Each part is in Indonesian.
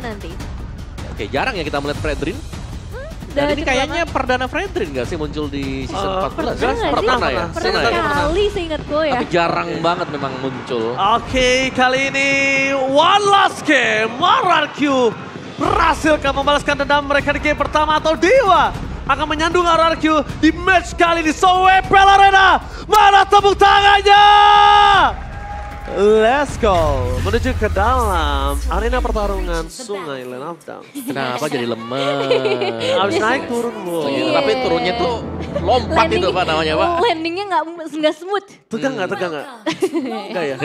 nanti. Oke, jarang ya kita melihat Fredrin. Dan Dari ini kayaknya perdana Fredrin gak sih muncul di season 14? pernah nggak sih? Pernah ya? Pernah kali seingat gue ya. Tapi jarang banget memang muncul. Oke, kali ini one last game. RRQ berhasilkah membalaskan dendam mereka di game pertama atau Dewa akan menyandung RRQ di match kali di Sowepel Arena. Mana tepuk tangannya? Let's go menuju ke dalam arena pertarungan Sungai Lenafdang. Kenapa jadi lemes? Habis naik turun bu. Gitu, tapi turunnya tuh lompat itu Pak namanya Pak. Landingnya nggak smooth. Tegang nggak? Tegang nggak? Enggak ya?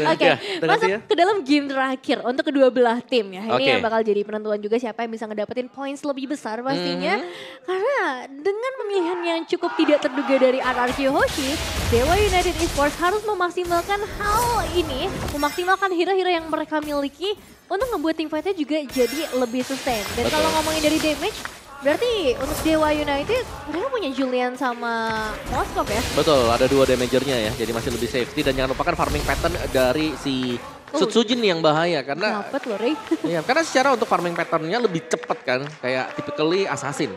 Oke, masuk ke dalam game terakhir untuk kedua belah tim ya. Ini Oke. yang bakal jadi penentuan juga siapa yang bisa ngedapetin points lebih besar pastinya. Karena dengan pemilihan yang cukup tidak terduga dari RRQ Hoshi, Dewa United Esports harus memaksimalkan hal ini, memaksimalkan hero-hero yang mereka miliki untuk ngebuat team fight-nya juga jadi lebih sustain. Dan Betul. kalau ngomongin dari damage, berarti untuk Dewa United mereka punya Julian sama Moskov ya. Betul, ada 2 damagernya ya, jadi masih lebih safety. Dan jangan lupakan farming pattern dari si Sutsujin yang bahaya. Karena Dapet loh, Rey. iya, karena secara untuk farming patternnya lebih cepat kan. Kayak typically assassin.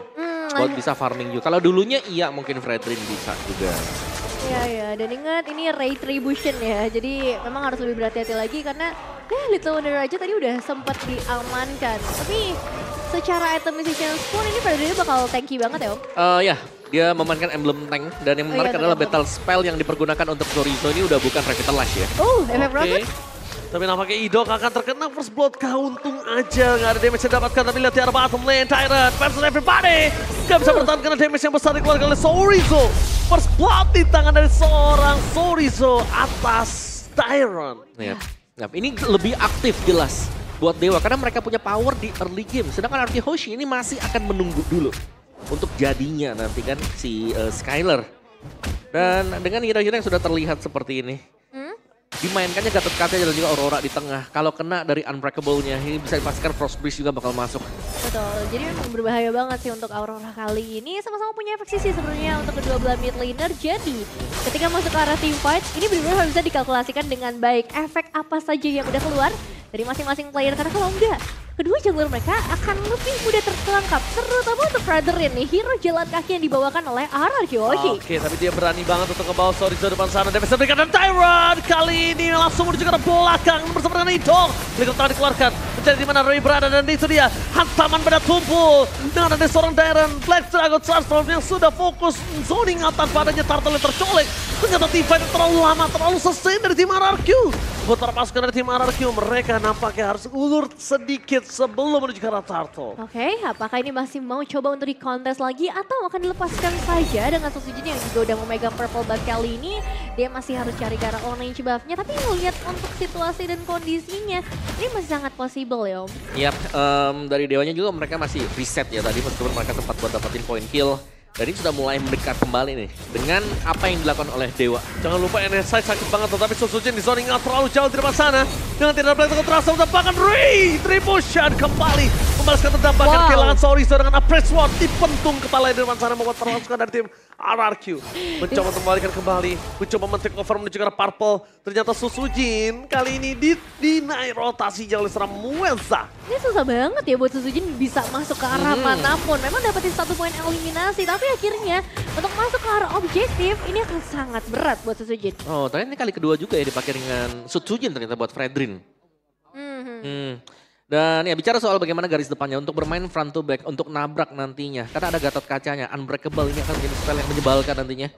Buat bisa farming juga. Kalau dulunya iya mungkin Fredrin bisa juga. Iya, ya. Dan ingat ini retribution ya. Jadi memang harus lebih berhati-hati lagi karena ya Little Wonder aja tadi udah sempat diamankan. Tapi secara itemization spawn ini pada dia bakal tanky banget ya Om. Ya, dia memainkan emblem tank. Dan yang menarik adalah battle spell yang dipergunakan untuk Chorizo ini udah bukan Revitalize ya. Efek berapa? Tapi nampaknya Idok akan terkena first blood kah? Untung aja nggak ada damage yang didapatkan. Tapi lihat di arah bottom lane, Tyrant versus everybody. Gak bisa bertahan karena damage yang besar dikeluarkan oleh Chorizo. First blood di tangan dari seorang Chorizo atas Tyrant. Ya. Nah, ini lebih aktif jelas buat Dewa. Karena mereka punya power di early game. Sedangkan RRQ Hoshi ini masih akan menunggu dulu. Untuk jadinya nanti kan si Skyler. Dan dengan hero-hero yang sudah terlihat seperti ini. Dimainkannya Gatot Kaca dan juga Aurora di tengah. Kalau kena dari Unbreakable-nya, ini bisa dipastikan Frostbreeze juga bakal masuk. Betul, jadi memang berbahaya banget sih untuk Aurora kali ini. Sama-sama punya efek sih sebenarnya untuk kedua belah mid laner. Jadi ketika masuk ke arah team fight, ini benar-benar harus bisa dikalkulasikan dengan baik. Efek apa saja yang udah keluar dari masing-masing player. Karena kalau enggak, kedua jungler mereka akan lebih mudah tertangkap. Terutama untuk Fredrin nih, hero jalan kaki yang dibawakan oleh RRQ Hoshi. Oke, tapi dia berani banget untuk ngebawa Chorizo depan sana. Dia bisa berikan dan Tyrant kali ini langsung menuju ke belakang bersama dengan Idok. Beliau tangan dikeluarkan, mencari di mana Roy berada dan itu dia hantaman pada tumpul. Dengan ada seorang Tyrant, Black Dragon Transform yang sudah fokus zoning out tanpa adanya turtle yang tercolek. Ternyata team fight terlalu lama, terlalu sustain dari tim RRQ. Buat para pasukan dari tim RRQ, mereka nampaknya harus ulur sedikit sebelum menuju ke arah turtle. Oke, apakah ini masih mau coba untuk dikontes lagi atau akan dilepaskan saja dengan Sutsujin yang juga udah memegang purple buff kali ini. Dia masih harus cari ke arah orange buffnya, tapi ngeliat untuk situasi dan kondisinya, ini masih sangat possible ya Om. Yap, dari Dewanya juga mereka masih reset ya tadi meskipun mereka sempat buat dapetin point kill. Dan ini sudah mulai mendekat kembali nih dengan apa yang dilakukan oleh Dewa. Jangan lupa NSI sakit banget tetapi Sutsujin di zoning out terlalu jauh di depan sana. Dengan tidak ada play terasa untuk bahkan Retribution kembali membalaskan dendam bahkan kehilangan Chorizo dengan Appraise Sword dipentung kepala di depan sana membuat para pasukan dari tim RRQ mencoba untuk membalikan kembali, mencoba men-take over menuju ke arah purple. Ternyata Sutsujin kali ini dinaik rotasi oleh seorang Muelza. Ini susah banget ya buat Sutsujin bisa masuk ke arah manapun. Memang dapetin 1 poin eliminasi, tapi akhirnya untuk masuk ke arah objektif ini akan sangat berat buat Sutsujin. Oh, ternyata ini kali kedua juga ya dipakai dengan Sutsujin ternyata buat Fredrin. Dan ya bicara soal bagaimana garis depannya untuk bermain front to back, untuk nabrak nantinya. Karena ada Gatot Kacanya, Unbreakable ini akan menjadi spell yang menyebalkan nantinya.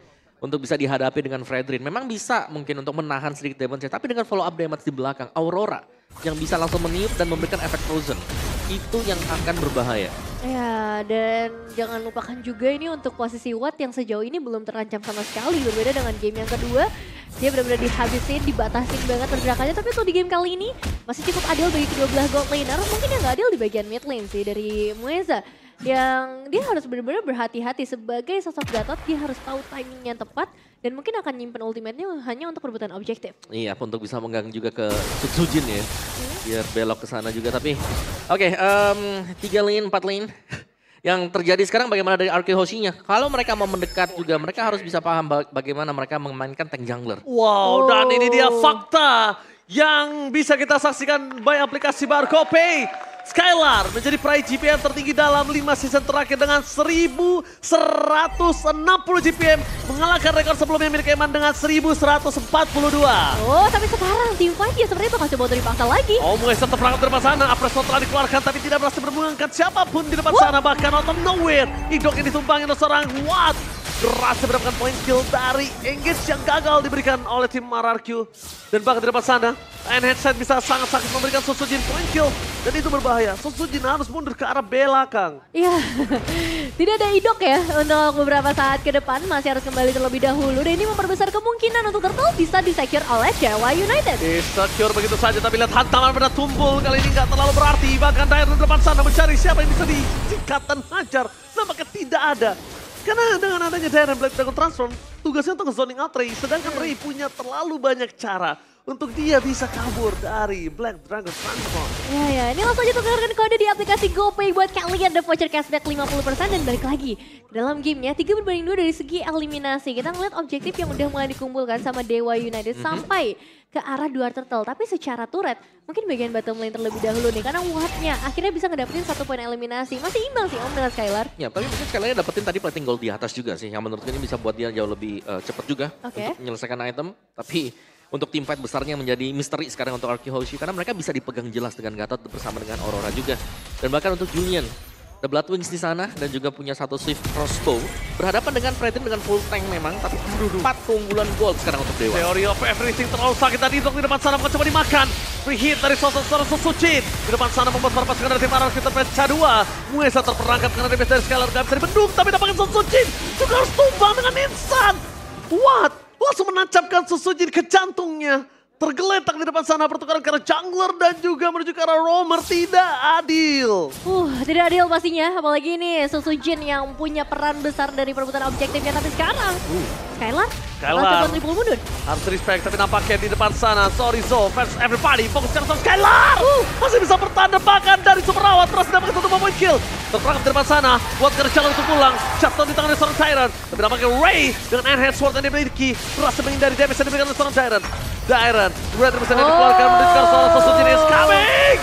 Untuk bisa dihadapi dengan Fredrin. Memang bisa mungkin untuk menahan sedikit damage, tapi dengan follow up damage di belakang. Aurora yang bisa langsung meniup dan memberikan efek frozen. Itu yang akan berbahaya. Ya, dan jangan lupakan juga ini untuk posisi Watt yang sejauh ini belum terancam sama sekali. Berbeda dengan game yang kedua, dia benar-benar dihabisin, dibatasin banget pergerakannya. Tapi untuk di game kali ini masih cukup adil bagi kedua belah gold laner. Mungkin yang nggak adil di bagian mid lane sih dari Mueza. Yang dia harus benar-benar berhati-hati sebagai sosok Gatot, dia harus tahu timing yang tepat. Dan mungkin akan nyimpen ultimate-nya hanya untuk perebutan objektif. Iya, untuk bisa menggang juga ke Sutsujin ya. Biar belok ke sana juga, tapi oke, 3 lane, 4 lane. Yang terjadi sekarang bagaimana dari RRQ Hoshi-nya? Kalau mereka mau mendekat juga, mereka harus bisa paham bagaimana mereka memainkan tank jungler. Wow, dan ini dia fakta yang bisa kita saksikan by aplikasi Barcopay. Skylar menjadi peraih GPM tertinggi dalam 5 season terakhir dengan 1160 GPM. Mengalahkan rekor sebelumnya milik Eman dengan 1142. Oh, tapi sekarang Team Fight ya sepertinya bakal coba untuk dipaksa lagi. Oh, Muesa terperangkap di depan sana. Apresto telah dikeluarkan tapi tidak berhasil mengangkat siapapun di depan sana. Bahkan out of nowhere. Idok yang ditumpangin oleh seorang Watt. Berhasil mendapatkan point kill dari engage yang gagal diberikan oleh tim RRQ. Dan bahkan di depan sana, N-Headset bisa sangat sakit memberikan Sosujin point kill. Dan itu berbahaya. Sosujin harus mundur ke arah belakang. Iya, tidak ada idok ya untuk beberapa saat ke depan. Masih harus kembali terlebih dahulu. Dan ini memperbesar kemungkinan untuk Turtle bisa disecure oleh Dewa United. Disecure begitu saja, tapi lihat hantaman pada tumpul. Kali ini nggak terlalu berarti. Bahkan Dairon di depan sana mencari siapa yang bisa disikat dan hajar. Nampaknya tidak ada. Karena dengan adanya Dairon Black Dragon Transform, tugasnya untuk zoning out Ray. Sedangkan Ray punya terlalu banyak cara untuk dia bisa kabur dari Black Dragon Transform. Ya, ini langsung aja tukarkan kode di aplikasi GoPay buat kalian. The voucher cashback 50% dan balik lagi ke dalam gamenya. 3-2 dari segi eliminasi. Kita ngeliat objektif yang udah mulai dikumpulkan sama Dewa United sampai ke arah 2 turtle. Tapi secara turret, mungkin bagian bottom lane terlebih dahulu nih. Karena Watt-nya akhirnya bisa ngedapetin 1 poin eliminasi. Masih imbang sih Om dengan Skylar. Ya, tapi mungkin Skylar dapetin tadi plating gold di atas juga sih. Yang menurutku ini bisa buat dia jauh lebih cepat juga untuk menyelesaikan item. Tapi untuk tim fight besarnya menjadi misteri sekarang untuk RRQ Hoshi. Karena mereka bisa dipegang jelas dengan Gatot bersama dengan Aurora juga. Dan bahkan untuk Julian, The Bloodwings di sana dan juga punya satu Swift Crossbow. Berhadapan dengan Fredin dengan full tank memang, tapi 4 keunggulan gold sekarang untuk Dewa. Theory of everything terlalu sakit tadi untuk di depan sana mencoba dimakan. Free hit dari seorang Sosujin. Di depan sana membuat para pasukan dari tim RRQ terpecah 2. Muesa terperangkap karena damage dari Skylar gak bisa dibendung, tapi dapatkan Sosujin juga harus tumbang dengan instan. What? Langsung menancapkan Sosujin ke jantungnya. Tergeletak di depan sana pertukaran karena jungler dan juga menuju ke arah roamer. Tidak adil. Tidak adil pastinya. Apalagi ini Sosujin yang punya peran besar dari perebutan objektifnya. Tapi sekarang Skylar coba triple mundur. Harus respect tapi nampaknya di depan sana. Sorry Zo, fans everybody fokus ke arah Skylar. Masih bisa bertahan bahkan dari super rawat. Berhasil dapat satu point kill. Terperangkap di depan sana. Buat kerjaan untuk pulang. Shutdown di tangan dari seorang Tyrant. Tapi nampaknya Ray dengan Enhanced Sword yang dimiliki berhasil menghindari damage yang diberikan oleh seorang Tyrant. Dairon, Red bisa dikeluarkan menunjukkan seorang Sosujin is coming!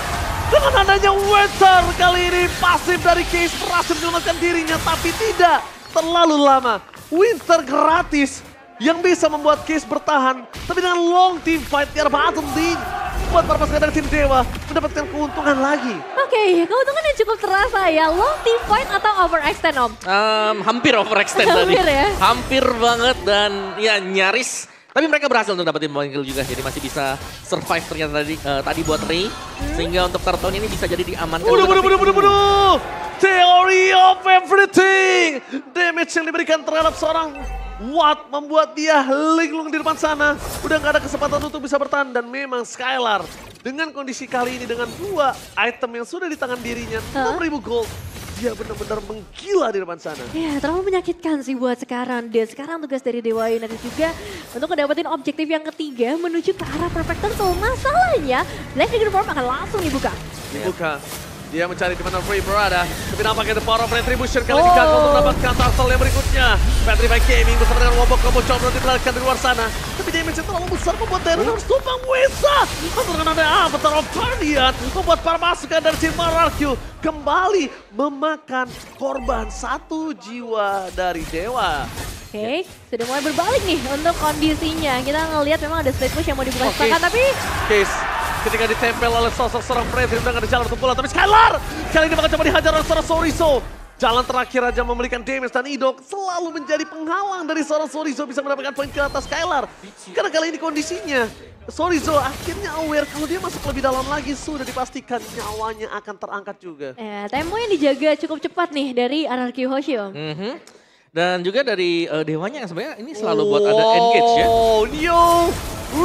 Dengan adanya Winter kali ini pasif dari Case berhasil menyelamatkan dirinya tapi tidak terlalu lama. Winter gratis yang bisa membuat Case bertahan tapi dengan long team fight di arah bottom lane buat para pasukan dari tim Dewa mendapatkan keuntungan lagi. Oke, keuntungan yang cukup terasa ya. Long team fight atau overextend Om? Hampir overextend tadi. Hampir ya? Hampir banget dan ya nyaris. Tapi mereka berhasil untuk dapetin point kill juga, jadi masih bisa survive ternyata tadi buat Ray. Sehingga untuk Turtle ini bisa jadi diamankan. Theory of everything! Damage yang diberikan terhadap seorang Watt membuat dia linglung di depan sana. Udah gak ada kesempatan untuk bisa bertahan dan memang Skylar dengan kondisi kali ini dengan 2 item yang sudah di tangan dirinya, 6.000 gold. Dia benar-benar menggila di depan sana. Ya, terlalu menyakitkan sih buat sekarang. Dan sekarang tugas dari Dewa United juga untuk mendapatkan objektif yang ketiga menuju ke arah Perfect Turtle. Masalahnya, Black Dragon Form akan langsung dibuka. Dia mencari di mana Frey berada. Tapi nampaknya the power of retribution kali ini gagal untuk mendapatkan Turtle yang berikutnya. Patrick Gaming bersama dengan Wobok Combo coba diperlihatkan di luar sana. Tapi damage yang terlalu besar membuat Dairon harus tumpang Muesa. Atau dengan ada Avatar of Guardian membuat para pasukan dari tim RRQ kembali memakan korban 1 jiwa dari Dewa. Oke, sudah mulai berbalik nih untuk kondisinya. Kita ngelihat memang ada split push yang mau dibuka sepakat, tapi Case ketika ditempel oleh sosok seorang Fredrin udah gak ada jalan untuk pulang. Tapi Skylar kali ini bakal coba dihajar oleh seorang Sorizo. Jalan terakhir aja memberikan damage dan Idok selalu menjadi penghalang dari seorang Sorizo bisa mendapatkan poin ke atas Skylar. Karena kali ini kondisinya Sorizo akhirnya aware kalau dia masuk lebih dalam lagi sudah dipastikan nyawanya akan terangkat juga. ya, tempo yang dijaga cukup cepat nih dari RRQ Hoshi Om. Dan juga dari Dewanya sebenarnya ini selalu buat ada engage ya. New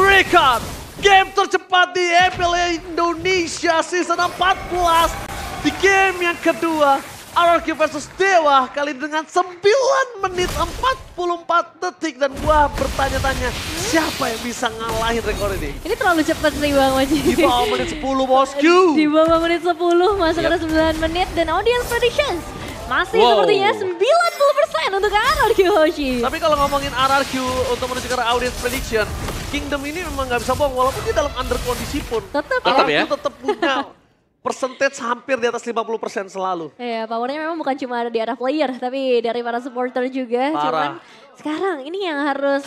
record! Game tercepat di EPL Indonesia Season 14. Di game yang kedua, RRQ versus Dewa kali dengan 9 menit 44 detik. Dan gua bertanya-tanya, siapa yang bisa ngalahin rekor ini? Ini terlalu cepat sih Bang Maji. Di bawah menit 10 bosku. Di bawah menit 10 masuk ke 9 menit dan audience predictions. Masih sepertinya 90% untuk RRQ Hoshi. Tapi kalau ngomongin RRQ untuk menuju ke audience prediction, Kingdom ini memang nggak bisa bohong walaupun dia dalam under kondisi pun. Tetap RRQ ya. tetap punya percentage hampir di atas 50% selalu. Iya, powernya memang bukan cuma ada di arah player, tapi dari para supporter juga. Parah. Cuman sekarang ini yang harus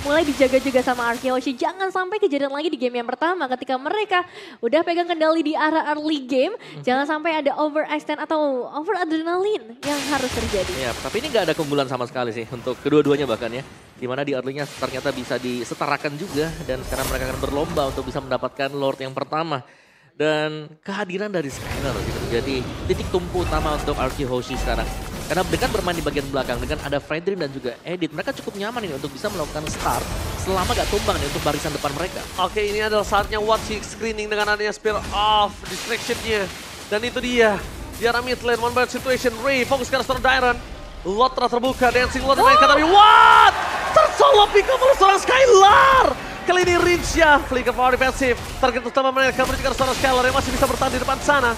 mulai dijaga juga sama RK Hoshi. Jangan sampai kejadian lagi di game yang pertama ketika mereka udah pegang kendali di arah early game. Jangan sampai ada overextend atau over adrenalin yang harus terjadi. Ya, tapi ini nggak ada keunggulan sama sekali sih untuk kedua-duanya bahkan ya. Dimana di early-nya ternyata bisa disetarakan juga. Dan sekarang mereka akan berlomba untuk bisa mendapatkan Lord yang pertama. Dan kehadiran dari Skyler gitu jadi titik tumpu utama untuk RK Hoshi sekarang. Karena dengan bermain di bagian belakang, dengan ada Fredrin dan juga Edit, mereka cukup nyaman ini untuk bisa melakukan start selama gak tumbang nih untuk barisan depan mereka. Oke, ini adalah saatnya Watsi screening dengan adanya Spear of Distraction-nya. Dan itu dia, di arah mid lane, one bad situation, Ray fokus ke arah seorang Dairon. Lot terbuka, Dancing Lot dimainkan, tapi what? Tersolo pick up oleh seorang Skylar! Kali ini Rinsya, flicker power defensive. Target utama mereka menuju ke arah seorang Skylar yang masih bisa bertahan di depan sana.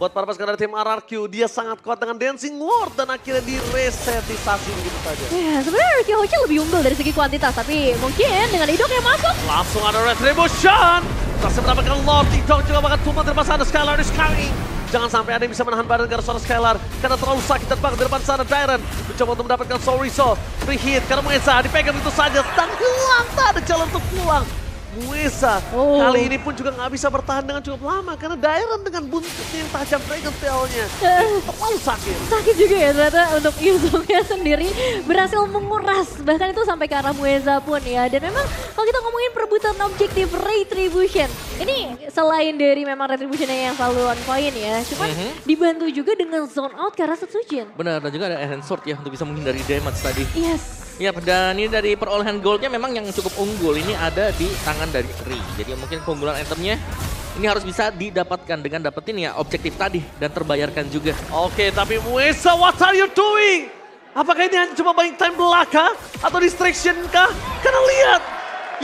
Buat para pasukan dari tim RRQ, dia sangat kuat dengan Dancing Lord dan akhirnya diresetisasi begitu saja. Ya, sebenarnya RK Hoshi lebih unggul dari segi kuantitas, tapi mungkin dengan Idok yang masuk. Langsung ada Retribution. Berhasil mendapatkan Lord, Idok juga bakal tumpah di depan sana. Skylar is coming. Jangan sampai ada yang bisa menahan badan gara seorang Skylar. Karena terlalu sakit dan banget di depan sana. Dairon mencoba untuk mendapatkan Soriso. Free hit karena Mueza dipegang itu saja. Dan hilang, tak ada jalan untuk pulang. Mueza kali ini pun juga nggak bisa bertahan dengan cukup lama. Karena Dairon dengan buntutnya yang tajam Dragon Tail-nya. Terlalu sakit. Sakit juga ya ternyata untuk Yuzongnya sendiri berhasil menguras. Bahkan itu sampai ke arah Mueza pun ya. Dan memang kalau kita ngomongin perebutan objektif Retribution. Ini selain dari memang Retribution-nya yang selalu on point ya. Cuman dibantu juga dengan zone out ke arah Setsujin. Benar, dan juga ada Enhanced Sword ya untuk bisa menghindari damage tadi. Yes. Ya, dan ini dari perolehan goldnya memang yang cukup unggul. Ini ada di tangan dari Ri. Jadi mungkin keunggulan itemnya ini harus bisa didapatkan dengan dapetin ya objektif tadi. Dan terbayarkan juga. Oke, tapi Mueza, what are you doing? Apakah ini hanya cuma buying time belaka? Atau distraction kah? Karena lihat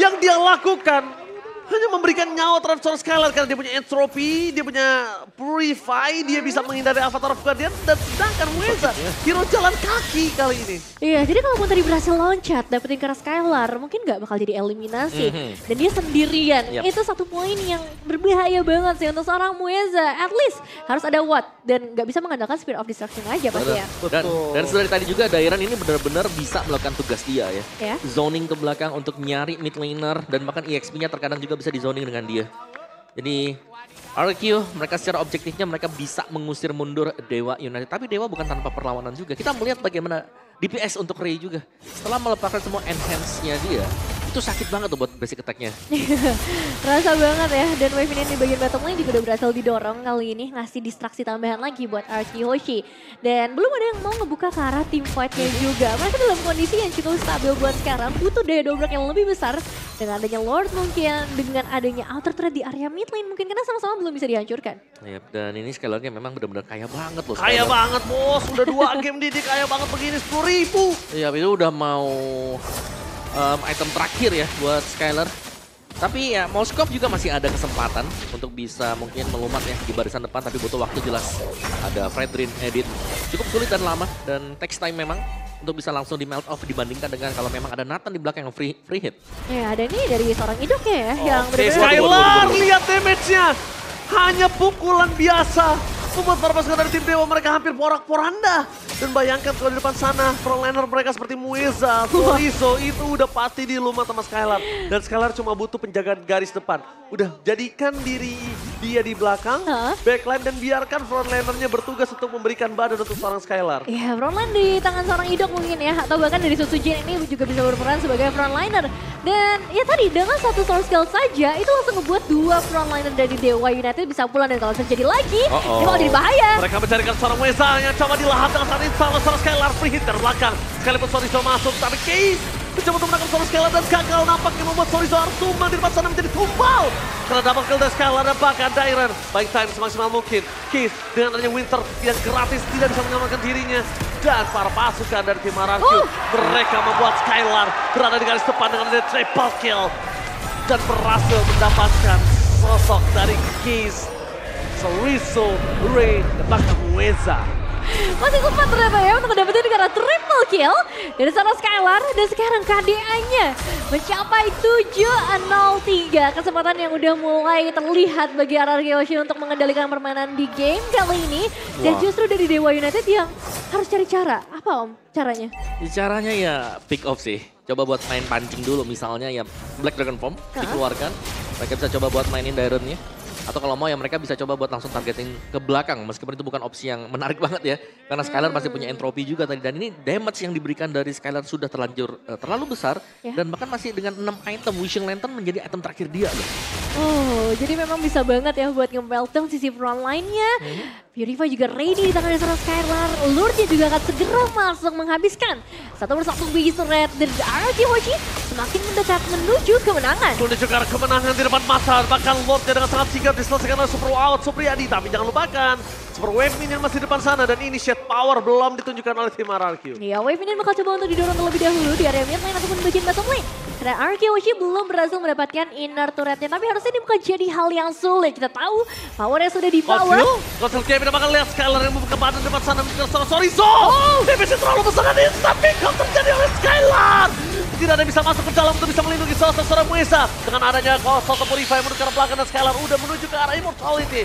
yang dia lakukan. Hanya memberikan nyawa terhadap seorang Skylar karena dia punya entropy, dia punya purify, dia bisa menghindari Avatar of Guardian. Dan sedangkan Mueza, hero jalan kaki kali ini. Iya, jadi kalaupun tadi berhasil loncat, dapetin ke arah Skylar, mungkin nggak bakal jadi eliminasi. Dan dia sendirian, itu satu poin yang berbahaya banget sih untuk seorang Mueza. At least harus ada Watt, dan nggak bisa mengandalkan Spear of Destruction aja pasti ya. Dan dari tadi juga Dairon ini benar-benar bisa melakukan tugas dia ya. Zoning ke belakang untuk nyari mid laner, dan bahkan EXP-nya terkadang juga bisa di zoning dengan dia. Jadi RQ mereka secara objektifnya mereka bisa mengusir mundur Dewa United. Tapi Dewa bukan tanpa perlawanan juga. Kita melihat bagaimana DPS untuk Ray juga. Setelah melepaskan semua enhance-nya dia, itu sakit banget tuh buat basic attack-nya. Rasa banget ya. Dan wave ini di bagian bottom lane juga udah berhasil didorong kali ini. Ngasih distraksi tambahan lagi buat RK Hoshi. Dan belum ada yang mau ngebuka ke arah team fight-nya juga. Mereka dalam kondisi yang cukup stabil buat sekarang. Butuh daya dobrak yang lebih besar. Dengan adanya Lord mungkin. Dengan adanya outer threat di area mid lane mungkin. Karena sama-sama belum bisa dihancurkan. Yep, dan ini sekali lagi memang benar-benar kaya banget loh. Kaya banget bos. Udah 2 game didik kaya banget begini 10.000. Iya, itu udah mau item terakhir ya buat Skylar. Tapi ya Moskov juga masih ada kesempatan untuk bisa mungkin melumat ya di barisan depan. Tapi butuh waktu jelas. Ada Fredrin, Edit. Cukup sulit dan lama dan takes time memang untuk bisa langsung di melt off dibandingkan dengan kalau memang ada Nathan di belakang yang free hit. Ya ada nih dari seorang Idok ya yang Skylar lihat damage-nya. Hanya pukulan biasa. Membuat para pasukan dari tim Dewa mereka hampir porak-poranda. Dan bayangkan kalau di depan sana frontliner mereka seperti Mueza, Soriso itu udah pasti dilumat sama Skylar. Dan Skylar cuma butuh penjagaan garis depan. Udah jadikan diri dia di belakang, backline dan biarkan frontlinernya bertugas untuk memberikan badan untuk seorang Skylar. Iya, frontline di tangan seorang Idok mungkin ya. Atau bahkan dari Setsujin ini juga bisa berperan sebagai frontliner. Dan ya tadi dengan satu source skill saja itu langsung ngebuat 2 frontliner dari Dewa United bisa pulang. Dan kalau terjadi lagi, ini bakal jadi bahaya. Mereka mencarikan seorang Mueza yang coba dilahap dengan saat sama seorang Skylar free hit dari belakang. Sekalipun Soriso masuk, tapi Case mencoba untuk menangkap seorang Skylar dan gagal nampaknya membuat Soriso harus tumbang di depan sana menjadi tumbal. Karena dapat kill dari Skylar dan bahkan Dairon. Baik time semaksimal mungkin. Case dengan adanya Winter yang gratis tidak bisa menyelamatkan dirinya. Dan para pasukan dari tim RRQ mereka membuat Skylar berada di garis depan dengan adanya triple kill. Dan berhasil mendapatkan sosok dari Case, Soriso, Ray, dan bahkan Mueza. Masih sempat ternyata ya untuk dapetin karena triple kill dari sana Skylar. Dan sekarang KDA-nya mencapai 7-0-3. Kesempatan yang udah mulai terlihat bagi RRQ Ocean untuk mengendalikan permainan di game kali ini. Dan justru dari Dewa United yang harus cari cara. Apa Om caranya? Caranya ya pick off sih. Coba buat main pancing dulu misalnya ya Black Dragon Form dikeluarkan. Mereka bisa coba buat mainin Darren-nya. Atau kalau mau ya mereka bisa coba buat langsung targeting ke belakang. Meskipun itu bukan opsi yang menarik banget ya. Karena Skylar masih punya entropy juga tadi. Dan ini damage yang diberikan dari Skylar sudah terlalu besar. Dan bahkan masih dengan 6 item. Wishing Lantern menjadi item terakhir dia loh. Oh, jadi memang bisa banget ya buat nge-meltdown sisi front line-nya. Purify juga ready di tangan dari seorang Skylar. Lord-nya juga akan segera masuk menghabiskan satu persatu base red dari RRQ Hoshi semakin mendekat menuju kemenangan. Menuju ke arah kemenangan di depan mata. Bahkan Lord-nya dengan sangat sigap diselesaikan oleh Super Out Supriyadi. Tapi jangan lupakan Super Wave Minion masih di depan sana dan initiate power belum ditunjukkan oleh tim RRQ. Ya, Wave Minion bakal coba untuk didorong terlebih dahulu di area mid lane ataupun bagian bottom lane. Karena RRQ Hoshi belum berhasil mendapatkan inner turretnya. Tapi harusnya ini bukan jadi hal yang sulit. Kita tahu powernya sudah di bawah. Kosil Kevin bakal lihat Skylar yang membuka badan depan sana. Sorry Zo! DPC terlalu besar dan instant pick up terjadi oleh Skylar. Tidak ada yang bisa masuk ke dalam untuk bisa melindungi seorang Mueza. Dengan adanya Sosok Purify menuju ke arah belakang dan Skylar udah menuju ke arah Immortality.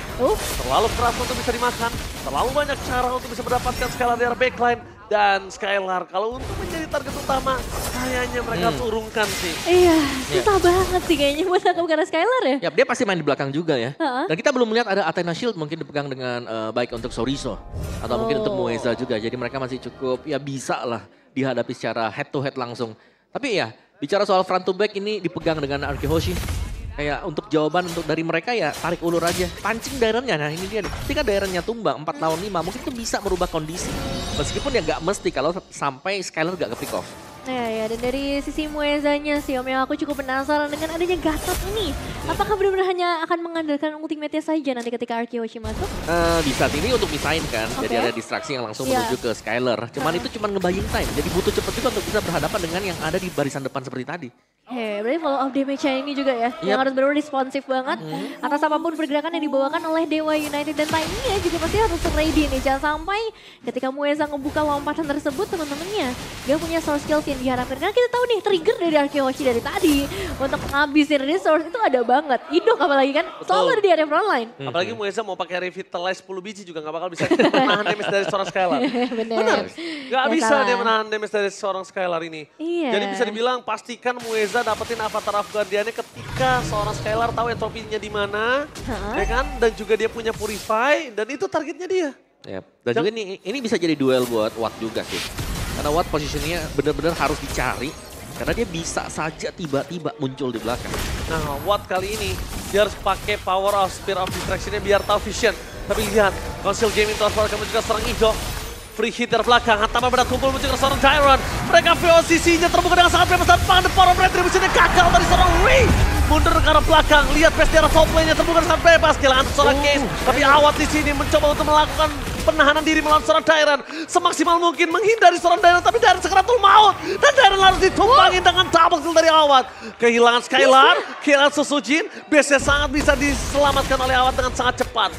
Terlalu keras untuk bisa dimakan. Terlalu banyak cara untuk bisa mendapatkan Skylar dari backline. Dan Skylar kalau untuk menjadi target utama kayaknya mereka harus urungkan sih. Iya, susah banget sih kayaknya buat nangkep karena Skylar ya. Ya dia pasti main di belakang juga ya. Dan kita belum melihat ada Athena Shield mungkin dipegang dengan baik untuk Soriso. Atau mungkin untuk Mueza juga. Jadi mereka masih cukup ya bisa lah dihadapi secara head to head langsung. Tapi ya bicara soal front to back ini dipegang dengan RRQ Hoshi. Kayak untuk jawaban untuk dari mereka ya tarik ulur aja. Pancing Darren-nya, nah ini dia nih. Ketika Darren-nya tumbang 4 lawan 5 mungkin itu bisa merubah kondisi. Meskipun ya nggak mesti kalau sampai Skylar nggak ke pick off. Nah ya, dan dari sisi Muezanya sih Om, yang aku cukup penasaran dengan adanya Gatot ini. Apakah benar-benar hanya akan mengandalkan ultimate-nya saja nanti ketika RRQ Hoshi masuk? Bisa ini untuk misain kan, jadi ada distraksi yang langsung menuju ke Skylar. Cuman itu cuma ngebuying time, jadi butuh cepet juga untuk bisa berhadapan dengan yang ada di barisan depan seperti tadi. Berarti follow up damage ini juga ya, yang harus benar-benar responsif banget atas apapun pergerakan yang dibawakan oleh Dewa United. Dan timingnya juga pasti harus ready nih, jangan sampai ketika Mueza ngebuka lompatan tersebut teman-temannya gak punya source skills yang diharapkan. Karena kita tahu nih trigger dari RRQ Hoshi dari tadi untuk ngabisin resource itu ada banget. Idok apalagi kan, selalu ada di area frontline. Apalagi Mueza mau pakai revitalize 10 biji juga gak bakal bisa menahan damage dari seorang Skylar. Bener. Gak bisa dia menahan damage dari seorang Skylar ini. Jadi bisa dibilang pastikan Mueza dapetin avatar Afghaniannya ketika seorang Skylar tahu entropinya di mana, ya kan? Dan juga dia punya Purify dan itu targetnya dia. Dan juga ini bisa jadi duel buat Watt juga sih. Karena Watt posisinya benar-benar harus dicari karena dia bisa saja tiba-tiba muncul di belakang. Nah, Watt kali ini dia harus pakai power of Spear of Distraction-nya biar tahu vision. Tapi lihat, Council Gaming Tower akan juga serang Ido. Free hit dari belakang, hantaman pada tumpul menuju ke seorang Tyron. Mereka posisinya terbuka dengan sangat bebas dan the power of retribution-nya gagal dari seorang Ray. Mundur ke arah belakang, lihat base di arah top lane-nya terbuka dengan sangat bebas. Kehilangan seorang Case, tapi Awat di sini mencoba untuk melakukan penahanan diri melawan seorang Tyron. Semaksimal mungkin menghindari seorang Tyron, tapi Tyron sekeratul maut. Dan Tyron harus ditumbangin dengan double kill dari Awat. Kehilangan Skylar, kehilangan Susujin. Base-nya sangat bisa diselamatkan oleh Awat dengan sangat cepat.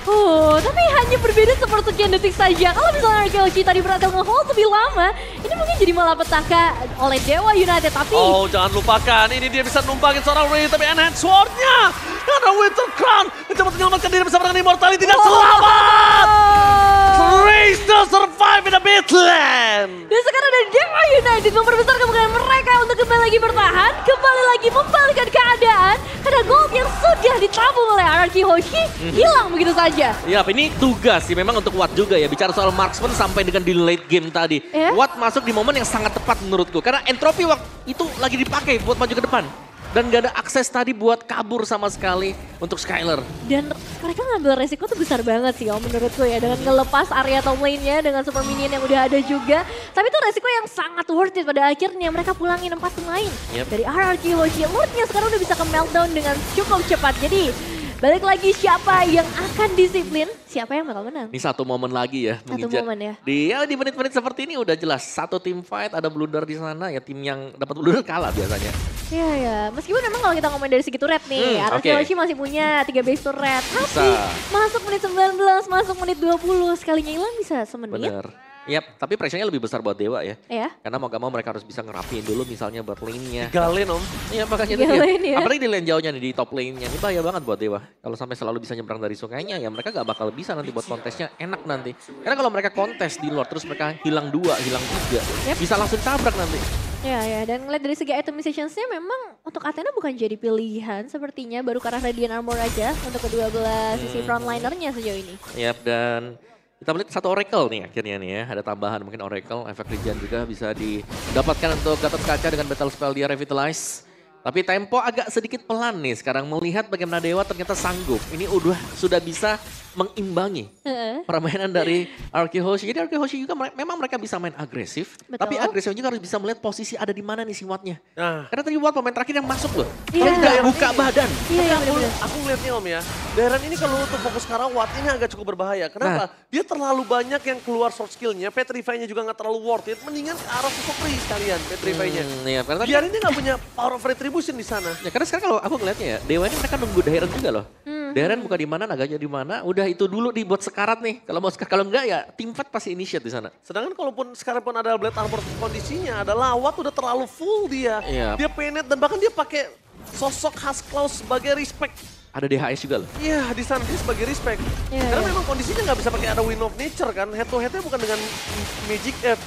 Tapi hanya berbeda sepersekian detik saja. Kalau misalnya RRQ Hoshi tadi berhasil nge-hold lebih lama, ini mungkin jadi malapetaka oleh Dewa United. Tapi jangan lupakan, ini dia bisa numpangin seorang Ray, tapi enhance sword-nya. Karena Winter Crown mencoba menyelamatkan diri bersama dengan Immortality dan selamat! Ray still survive in the midland! Dan sekarang dari Dewa United memperbesar kemungkinan mereka untuk kembali lagi bertahan, kembali lagi membalikkan keadaan. Karena gold yang sudah ditabung oleh RRQ Hoshi hilang begitu saja. Ya, ini tugas sih memang untuk Watt juga ya. Bicara soal marksman sampai dengan di late game tadi. Watt masuk di momen yang sangat tepat menurutku. Karena entropy waktu itu lagi dipakai buat maju ke depan. Dan gak ada akses tadi buat kabur sama sekali untuk Skylar. Dan mereka ngambil resiko tuh besar banget sih om menurutku ya. Dengan ngelepas area top lane-nya dengan super minion yang udah ada juga. Tapi itu resiko yang sangat worth it pada akhirnya. Mereka pulangin 4 pemain dari RRQ Hoshi. Lord-nya sekarang udah bisa ke meltdown dengan cukup cepat. Jadi Balik lagi siapa yang akan disiplin, siapa yang bakal menang. Ini satu momen lagi ya. Satu momen ya. Di menit-menit seperti ini udah jelas. Satu tim fight, ada blunder di sana. Ya tim yang dapat blunder kalah biasanya. Iya ya, meskipun memang kalau kita ngomongin dari segi turret nih, RRQ Hoshi masih punya 3 base turret. Tapi masuk menit 19, masuk menit 20, sekalinya hilang bisa semenit. Bener. Yap, tapi pressure-nya lebih besar buat Dewa ya. Iya. Karena mau gak mau mereka harus bisa ngerapiin dulu misalnya buat lane-nya. Galin om. Iya makanya itu ya. Apalagi di lane jauhnya nih, di top lane-nya. Ini bahaya banget buat Dewa. Kalau sampai selalu bisa nyebrang dari sungainya ya mereka gak bakal bisa nanti buat kontesnya enak nanti. Karena kalau mereka kontes di Lord terus mereka hilang 2, hilang 3. Bisa langsung tabrak nanti. Ya ya, dan ngeliat dari segi itemizations-nya memang untuk Athena bukan jadi pilihan sepertinya. Baru karena Radiant Armor aja untuk kedua belah sisi frontlinernya sejauh ini. Yap, dan kita melihat satu Oracle nih akhirnya nih ya. Ada tambahan mungkin Oracle, efek regen juga bisa didapatkan untuk Gatot Kaca dengan Battle Spell dia Revitalize. Tapi tempo agak sedikit pelan nih sekarang melihat bagaimana Dewa ternyata sanggup. Ini sudah bisa mengimbangi permainan dari RRQ Hoshi. Jadi RRQ Hoshi juga memang mereka bisa main agresif. Betul. Tapi agresif juga harus bisa melihat posisi ada di mana nih si Wattnya. Nah. Karena tadi Watt pemain terakhir yang masuk loh. Iya. Nggak buka badan. Iya, Aku ngeliatnya om ya, Darren ini kalau untuk fokus ke arah Watt ini agak cukup berbahaya. Kenapa? Dia terlalu banyak yang keluar short skillnya, Petrify-nya juga nggak terlalu worth it. Mendingan ke arah Sukri sekalian Petrify-nya. Iya, karena Biar ini nggak punya power of retribution di sana. Ya karena sekarang kalau aku ngeliatnya ya, Dewa ini mereka nunggu Darren juga loh. Darren buka di mana, naganya di mana, udah itu dulu dibuat sekarat nih. Kalau enggak ya tim fight pasti initiate di sana. Sedangkan kalaupun sekarang pun ada Blade Armor kondisinya adalah Watt udah terlalu full dia. Iya. Dia penet dan bahkan dia pakai sosok khas Klaus sebagai respect. Ada DHS juga loh. Iya, di sana dia sebagai respect. Iya, Karena iya. memang kondisinya nggak bisa pakai ada Wind of Nature kan. Head to headnya bukan dengan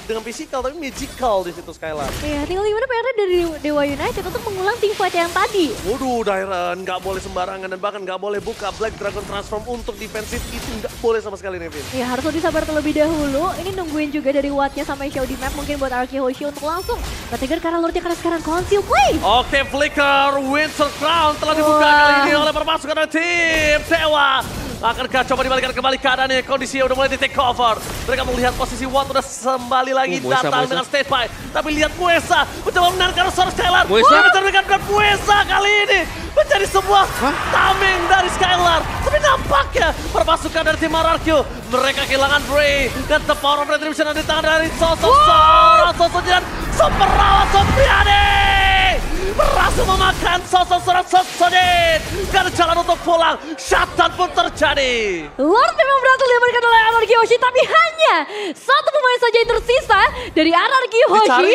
dengan physical tapi magical di situ Skylar. Iya, tinggal gimana PR-nya dari Dewa United untuk mengulang team fight yang tadi. Waduh, Darren nggak boleh sembarangan dan bahkan nggak boleh buka Black Dragon Transform untuk defensif itu nggak boleh sama sekali Nevin. Ya harus lebih sabar terlebih dahulu. Ini nungguin juga dari Wattnya sampai show di map mungkin buat RRQ Hoshi untuk langsung nge-trigger karena Lordnya karena sekarang conceal play. Oke, Flicker Winter Crown telah dibuka kali ini oleh permasukan dari tim Dewa. Akankah coba dibalikan kembali keadaannya, kondisinya udah mulai di take over. Mereka melihat posisi Watt udah kembali lagi datang dengan state fight. Tapi lihat Muesa mencoba menarikkan suara Skylar. Muesa mencerminkan dan Muesa kali ini menjadi sebuah tameng dari Skylar. Tapi nampaknya permasukan dari tim RRQ. Mereka kehilangan Bray dan the power of retribution di tangan dari sosok dan super rawat Sopriani. Berhasil memakan sosok seorang Sosodin. Gak ada jalan untuk pulang. Shutdown pun terjadi. Lord memang berhasil diamankan oleh RRQ Hoshi, tapi hanya satu pemain saja yang tersisa dari RRQ Hoshi.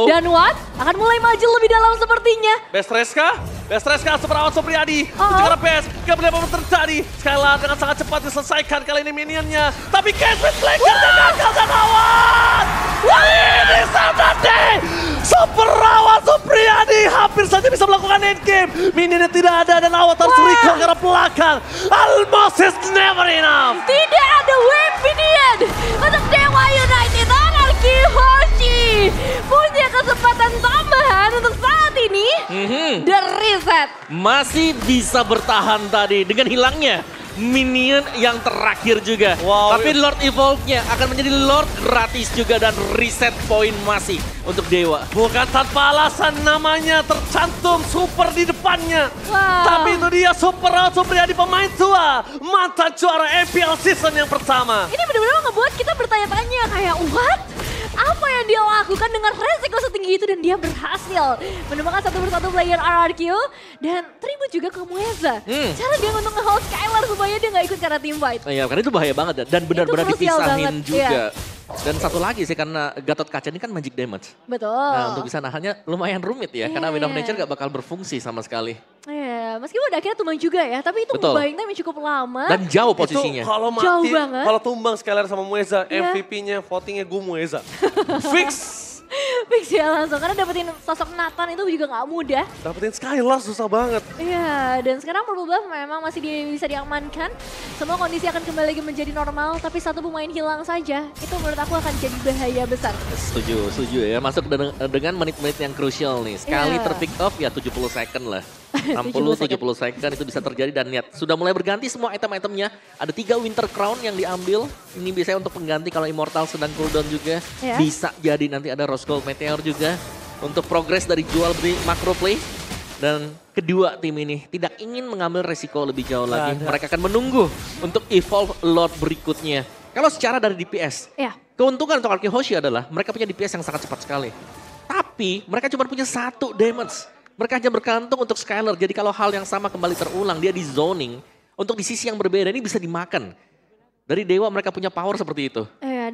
Dan Watt akan mulai maju lebih dalam sepertinya. Bestreska seperawat Supriyadi. Juga best. Gak boleh apa terjadi. Skylar dengan sangat cepat diselesaikan kali ini minionnya. Tapi Caswin Flankernya gagal dan awan. Kali ini Sardade. Seperawat Supriyadi hampir saja bisa melakukan endgame. Minionnya tidak ada dan Awat harus recall ke arah belakang. Almost is never enough. Tidak ada wave minion untuk Dewa United. RRQ Hoshi punya kesempatan tambahan untuk saat ini. The reset. Masih bisa bertahan tadi dengan hilangnya minion yang terakhir juga. Wow. Tapi Lord Evolve-nya akan menjadi Lord gratis juga dan reset poin masih untuk Dewa. Bukan tanpa alasan namanya tercantum super di depannya. Wow. Tapi itu dia Super Supriyadi pemain tua. Mantan juara MPL season yang pertama. Ini benar-benar ngebuat kita bertanya-tanya kayak what? Apa yang dia lakukan dengan resiko setinggi itu dan dia berhasil menemukan satu persatu player RRQ dan tribut juga ke Mueza. Cara dia untuk nge-hold Skylar supaya dia nggak ikut karena team fight. Iya, karena itu bahaya banget dan benar-benar krusial dipisahin banget, juga. Dan satu lagi sih karena Gatot Kaca ini kan magic damage. Betul. Nah untuk bisa nahannya lumayan rumit ya karena Wind of Nature gak bakal berfungsi sama sekali. Iya, meskipun akhirnya tumbang juga ya, tapi itu buying time yang cukup lama. Dan jauh posisinya. Itu kalau mati, jauh banget. kalau tumbang Skylar sama Mueza, MVP-nya, votingnya gue Mueza. Fix. Fix ya langsung, karena dapetin sosok Nathan itu juga gak mudah. Dapetin Skylar susah banget. Iya, dan sekarang Purple Buff memang masih bisa diamankan. Semua kondisi akan kembali lagi menjadi normal, tapi satu pemain hilang saja, itu menurut aku akan jadi bahaya besar. Setuju ya. Masuk dengan menit-menit yang krusial nih. Sekali terpick off ya 70 second lah. 60-70 second itu bisa terjadi dan lihat sudah mulai berganti semua item-itemnya. Ada 3 Winter Crown yang diambil. Ini biasanya untuk pengganti kalau Immortal sedang cooldown juga. Bisa jadi nanti ada Rose Gold Meteor juga. Untuk progress dari jual beli macro play. Dan kedua tim ini tidak ingin mengambil resiko lebih jauh lagi. ada. Mereka akan menunggu untuk evolve Lord berikutnya. Kalau secara dari DPS, Ya, keuntungan untuk Arky Hoshi adalah mereka punya DPS yang sangat cepat sekali. Tapi mereka cuma punya 1 damage. Mereka hanya bergantung untuk Skylar. Jadi kalau hal yang sama kembali terulang, dia di zoning. Untuk di sisi yang berbeda ini bisa dimakan. Dari Dewa mereka punya power seperti itu.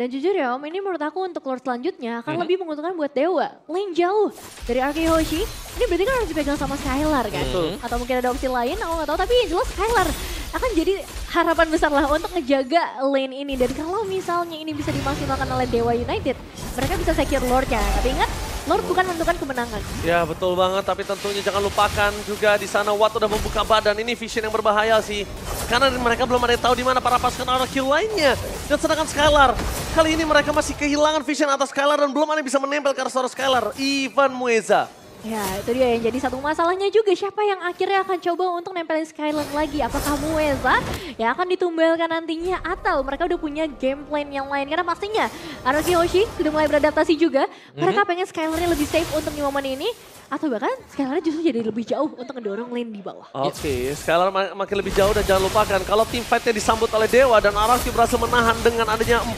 dan jujur ya Om, ini menurut aku untuk Lord selanjutnya akan lebih menguntungkan buat Dewa. Lane jauh dari Arky Hoshi, ini berarti kan harus dipegang sama Skylar kan? Atau mungkin ada opsi lain, aku nggak tahu. Tapi yang jelas Skylar akan jadi harapan besar lah untuk ngejaga lane ini. Dan kalau misalnya ini bisa dimaksimalkan oleh Dewa United, mereka bisa secure Lordnya. Tapi ingat, Lord bukan menentukan kemenangan. Ya betul banget, tapi tentunya jangan lupakan juga di sana Watt udah membuka badan. Ini vision yang berbahaya sih. Karena mereka belum ada yang tahu di mana para pasukan Arky lainnya. Dan sedangkan Skylar, kali ini mereka masih kehilangan vision atas Skylar dan belum ada yang bisa menempel ke arah seorang Skylar. Ivan Mueza. Ya itu dia yang jadi satu masalahnya juga. Siapa yang akhirnya akan coba untuk nempelin Skylar lagi? Apakah Mueza yang akan ditumbalkan nantinya? Atau mereka udah punya game plan yang lain? Karena pastinya Arky Hoshi sudah mulai beradaptasi juga. Mereka pengen Skylarnya lebih safe untuk di momen ini. Atau bahkan Skylarnya justru jadi lebih jauh untuk ngedorong lane di bawah. Oke, Skylar makin lebih jauh dan jangan lupakan kalau tim fightnya disambut oleh Dewa dan Arky berhasil menahan dengan adanya 4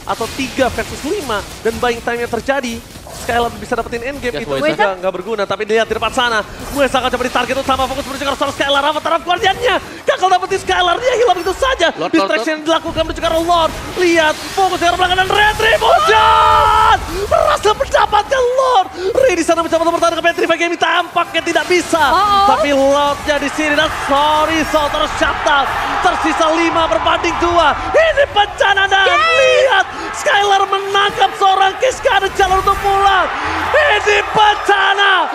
atau 3 versus 5 dan buying time-nya terjadi. Skylar bisa dapetin endgame, itu juga nggak berguna. Tapi lihat di depan sana, Mueza akan coba ditarget utama, fokus menuju ke arah Skylar. Avatar Guardian-nya gagal dapetin Skylar, dia hilang begitu saja. Distraction yang dilakukan menuju ke arah Lord. Lihat, fokus ke arah belakang dan Retribution! Berhasil mendapatkan Lord. Ray di sana mencoba bertahan ke Petrify Game, tampaknya tidak bisa. Tapi Lordnya di sini dan so tershutdown. Tersisa 5 berbanding 2. Ini bencana dan lihat, Skylar menangkap seorang Kiska, ada jalan untuk pulang. Ini bencana.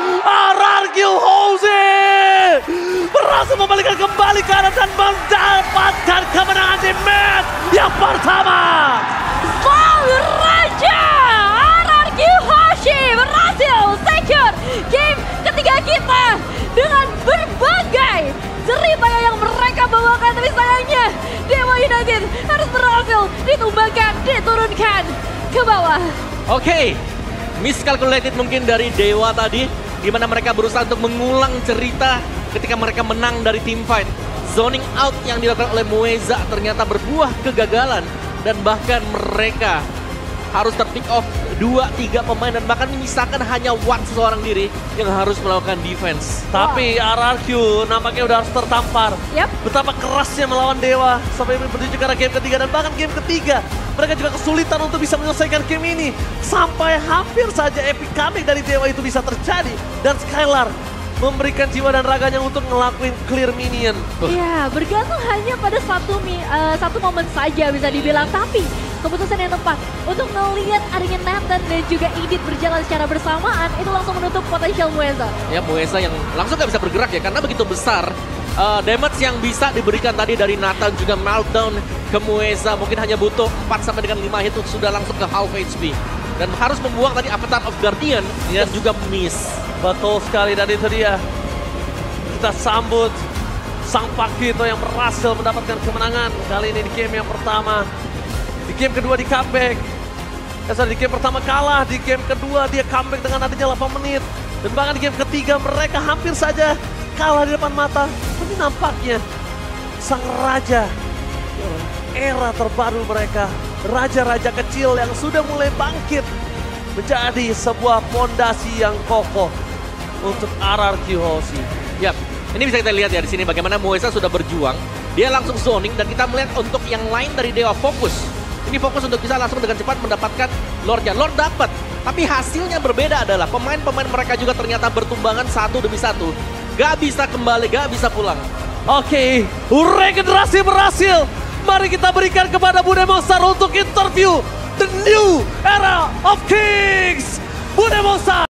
Arky Hoshi berhasil membalikan kembali ke arah dan mendapatkan kemenangan di match yang pertama. Sang Raja Arky Hoshi berhasil secure game ketiga kita dengan berbagai jeripaya yang mereka bawakan. Tapi sayangnya Dewa United harus berhasil ditumbangkan, diturunkan ke bawah. Oke, miscalculated mungkin dari Dewa tadi, di mana mereka berusaha untuk mengulang cerita ketika mereka menang dari team fight. Zoning out yang dilakukan oleh Mueza ternyata berbuah kegagalan dan bahkan mereka harus terpick off 2-3 pemain dan bahkan menyisakan hanya Watt seorang diri yang harus melakukan defense. Tapi RRQ nampaknya udah harus tertampar. Betapa kerasnya melawan Dewa sampai menuju ke arah game ketiga dan bahkan game ketiga. Mereka juga kesulitan untuk bisa menyelesaikan game ini. Sampai hampir saja epic comeback dari Dewa itu bisa terjadi. Dan Skylar memberikan jiwa dan raganya untuk ngelakuin clear minion. Iya, bergantung hanya pada satu momen saja bisa dibilang. Tapi keputusan yang tepat untuk melihat adanya Nathan dan juga Edith berjalan secara bersamaan itu langsung menutup potensial Mueza. Ya, Mueza yang langsung gak bisa bergerak ya karena begitu besar damage yang bisa diberikan tadi dari Nathan juga meltdown ke Mueza. Mungkin hanya butuh 4 sampai dengan 5 hit sudah langsung ke half HP. Dan harus membuang tadi Avatar of Guardian dan juga miss. Betul sekali, dan itu dia. Kita sambut sang Pakito yang berhasil mendapatkan kemenangan. Kali ini di game yang pertama. Di game kedua di comeback. Di game pertama kalah, di game kedua dia comeback dengan adanya 8 menit. Dan bahkan di game ketiga mereka hampir saja kalah di depan mata. Tapi nampaknya sang raja, era terbaru mereka, raja-raja kecil yang sudah mulai bangkit menjadi sebuah fondasi yang kokoh untuk RRQ Hoshi. Yap, ini bisa kita lihat ya di sini bagaimana Mueza sudah berjuang. Dia langsung zoning dan kita melihat untuk yang lain dari Dewa fokus. Ini fokus untuk bisa langsung dengan cepat mendapatkan Lordnya. Lord dapat, tapi hasilnya berbeda adalah pemain-pemain mereka juga ternyata bertumbangan satu demi satu. Gak bisa kembali, gak bisa pulang. Oke, regenerasi berhasil. Mari kita berikan kepada Bude Monster untuk interview The New Era of Kings. Bude Monster.